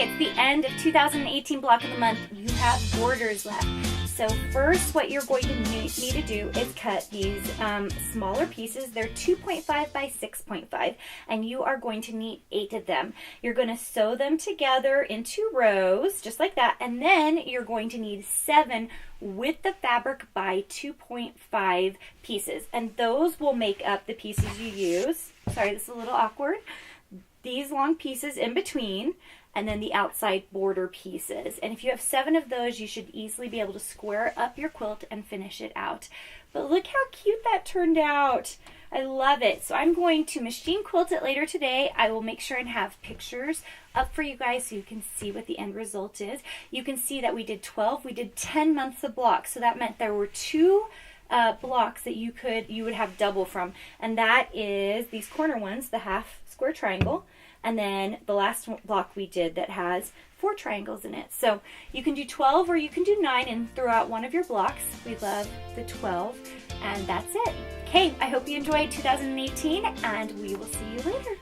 Okay, it's the end of 2018 block of the month. You have borders left. So first, what you're going to need to do is cut these smaller pieces. They're 2.5 by 6.5, and you are going to need 8 of them. You're going to sew them together into rows, just like that, and then you're going to need 7 with the fabric by 2.5 pieces, and those will make up the pieces you use. Sorry, this is a little awkward. These long pieces in between, and then the outside border pieces. And if you have 7 of those, you should easily be able to square up your quilt and finish it out. But look how cute that turned out. I love it. So I'm going to machine quilt it later today. I will make sure and have pictures up for you guys so you can see what the end result is. You can see that we did 12, we did 10 months of blocks. So that meant there were 2 blocks that you would have double from, and that is these corner ones, the half square triangle, and then the last block we did that has 4 triangles in it. So you can do 12 or you can do 9 and throw out one of your blocks. We love the 12, and that's it. Okay, I hope you enjoyed 2018, and we will see you later.